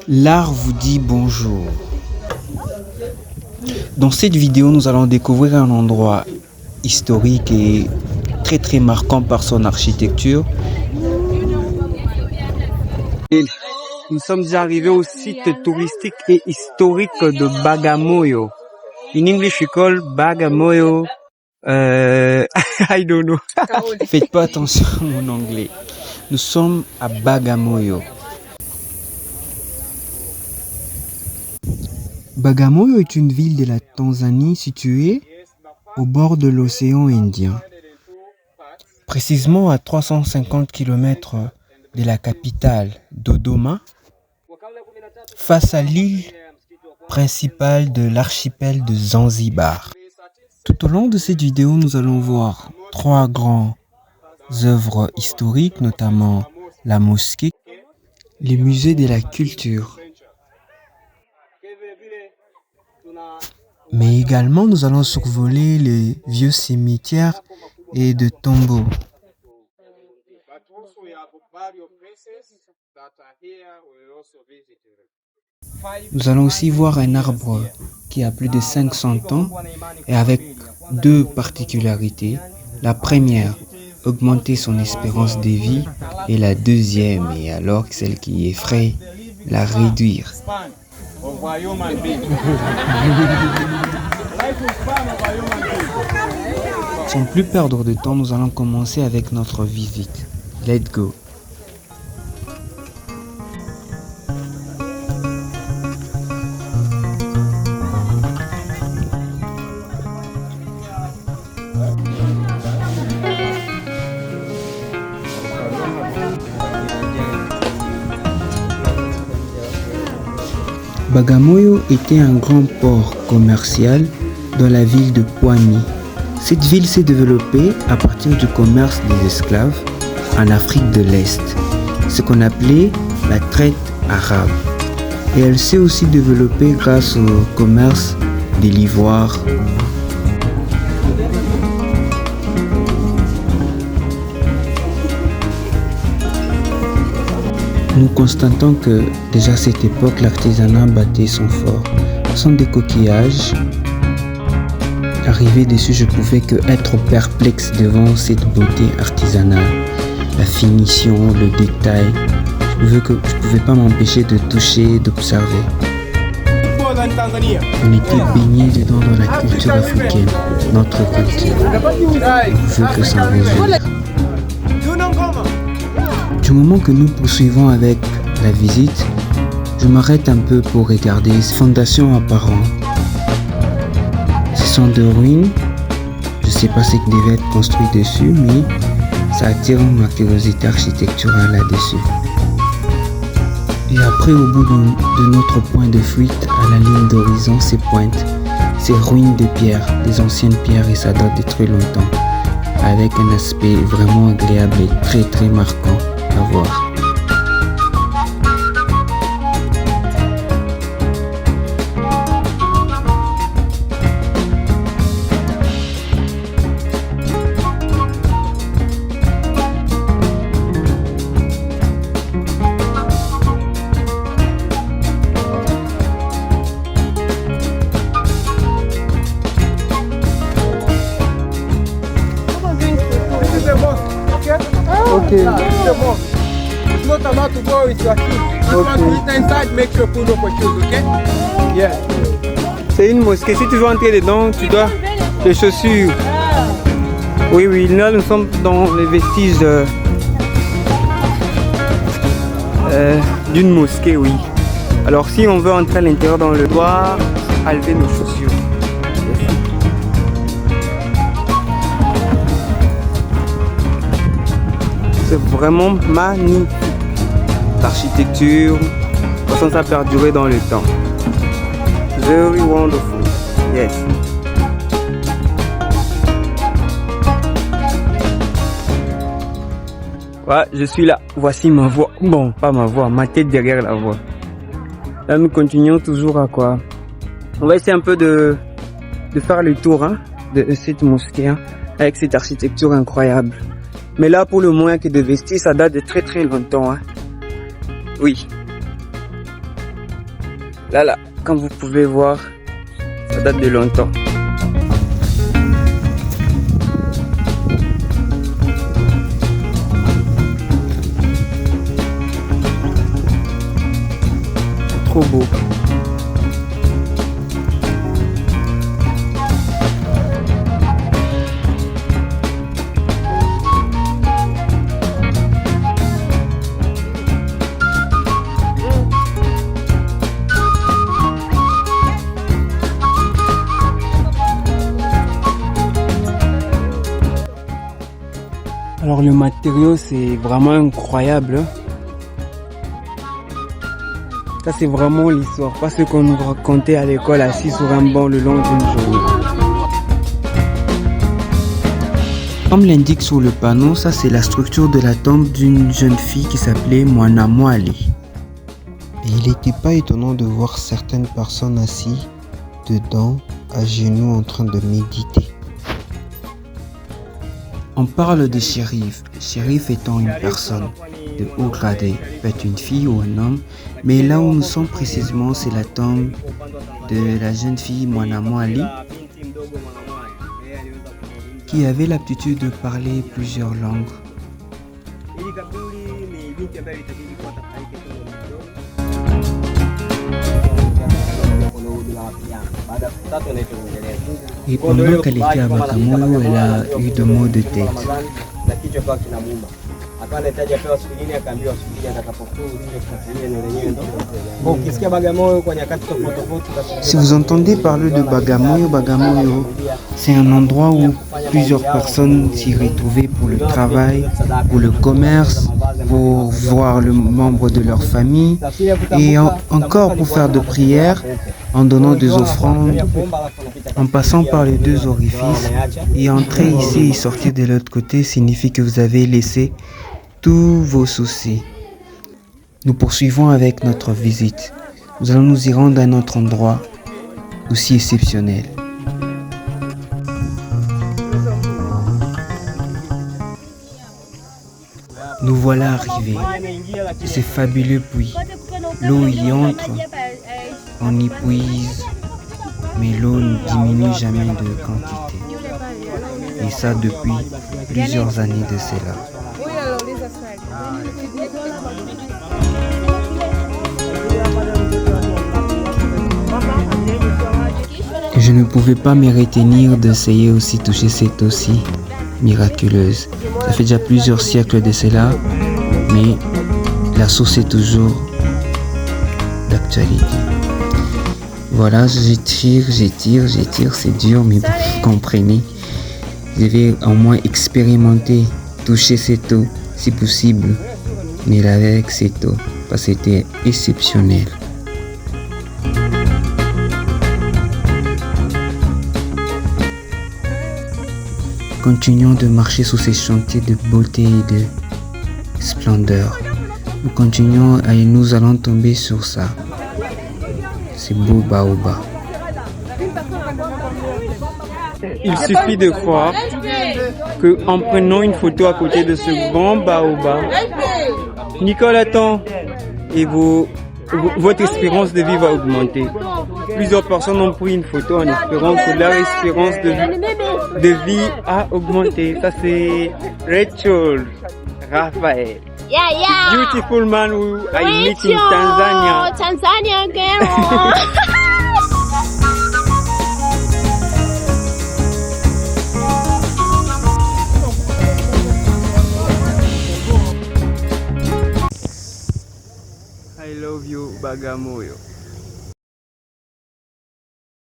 L'art vous dit bonjour. Dans cette vidéo, nous allons découvrir un endroit historique et très marquant par son architecture. Nous sommes arrivés au site touristique et historique de Bagamoyo. In English, we call Bagamoyo. I don't know. Faites pas attention à mon anglais. Nous sommes à Bagamoyo. Bagamoyo est une ville de la Tanzanie située au bord de l'océan Indien. Précisément à 350 km de la capitale Dodoma, face à l'île principale de l'archipel de Zanzibar. Tout au long de cette vidéo, nous allons voir 3 grandes œuvres historiques, notamment la mosquée, les musées de la culture. Mais également, nous allons survoler les vieux cimetières et de tombeaux. Nous allons aussi voir un arbre qui a plus de 500 ans et avec 2 particularités. La première, augmenter son espérance de vie, et la deuxième, et alors celle qui effraie, la réduire. Sans plus perdre de temps, nous allons commencer avec notre visite. Let's go! Bagamoyo était un grand port commercial dans la ville de Pwani. Cette ville s'est développée à partir du commerce des esclaves en Afrique de l'Est, ce qu'on appelait la traite arabe. Et elle s'est aussi développée grâce au commerce de l'ivoire. Nous constatons que déjà à cette époque, l'artisanat battait son fort. Ce sont des coquillages. Arrivé dessus, je pouvais que être perplexe devant cette beauté artisanale. La finition, le détail. Je pouvais pas m'empêcher de toucher, d'observer. On était baigné dedans dans la culture africaine, notre culture. Je veux que ça revienne. Du moment que nous poursuivons avec la visite, je m'arrête un peu pour regarder ces fondations apparentes. Ce sont de ruines, je ne sais pas ce qui devait être construit dessus, mais ça attire ma curiosité architecturale là-dessus. Et après, au bout de notre point de fuite, à la ligne d'horizon, ces pointes, ces ruines de pierre, des anciennes pierres, et ça date de très longtemps, avec un aspect vraiment agréable et très marquant à voir. Okay. It's not allowed to go with your shoes. If you want to eat inside, make sure you put up your shoes, okay? Yeah. C'est une mosquée. Si tu veux entrer dedans, tu dois les chaussures. Oui, là nous sommes dans les vestiges d'une mosquée, oui. Alors si on veut entrer à l'intérieur dans le doit enlever nos chaussures. C'est vraiment magnifique. L'architecture, de toute façon ça a perduré dans le temps. Very wonderful. Yes. Ouais, je suis là. Voici ma voix. Bon, pas ma voix, ma tête derrière la voix. Là, nous continuons toujours à quoi? On va essayer un peu de faire le tour de cette mosquée avec cette architecture incroyable. Mais là, pour le moins que de vestir, ça date de très longtemps. Oui. Là, comme vous pouvez voir, ça date de longtemps. Trop beau. Alors le matériau c'est vraiment incroyable. Ça c'est vraiment l'histoire, pas ce qu'on nous racontait à l'école assis sur un banc le long d'une journée. Comme l'indique sur le panneau, ça c'est la structure de la tombe d'une jeune fille qui s'appelait Mwana Mwali. Et il n'était pas étonnant de voir certaines personnes assises dedans, à genoux en train de méditer. On parle de shérif, shérif étant une personne de haut gradé, peut-être une fille ou un homme, mais là où nous sommes précisément, c'est la tombe de la jeune fille Mwana Mwali qui avait l'aptitude de parler plusieurs langues. Et pendant qu'elle était à Bagamoyo, elle a eu de maux de tête. Si vous entendez parler de Bagamoyo, Bagamoyo, c'est un endroit où plusieurs personnes s'y retrouvaient pour le travail, pour le commerce, pour voir le membre de leur famille et encore pour faire de prières en donnant des offrandes, en passant par les deux orifices. Et entrer ici et sortir de l'autre côté signifie que vous avez laissé tous vos soucis. Nous poursuivons avec notre visite. Nous allons nous y rendre à un autre endroit aussi exceptionnel. Nous voilà arrivés. C'est fabuleux puits. L'eau y entre, on y puise, mais l'eau ne diminue jamais de quantité. Et ça depuis plusieurs années de cela. Je ne pouvais pas me retenir d'essayer aussi toucher cette eau si miraculeuse. Ça fait déjà plusieurs siècles de cela, mais la source est toujours d'actualité. Voilà, j'étire, c'est dur, mais vous comprenez. Je vais au moins expérimenter, toucher cette eau, si possible, mais avec cette eau, parce que c'était exceptionnel. Continuons de marcher sur ces chantiers de beauté et de splendeur. Nous continuons et nous allons tomber sur ça. C'est beau baobab. Il suffit de croire qu'en prenant une photo à côté de ce grand baobab, Nicole attend et votre espérance de vie va augmenter. Plusieurs personnes ont pris une photo en espérant que leur espérance de vie a augmenté. Ça c'est Rachel Raphael. Beautiful man who I meet in Tanzania. Tanzania girl. I love you, Bagamoyo.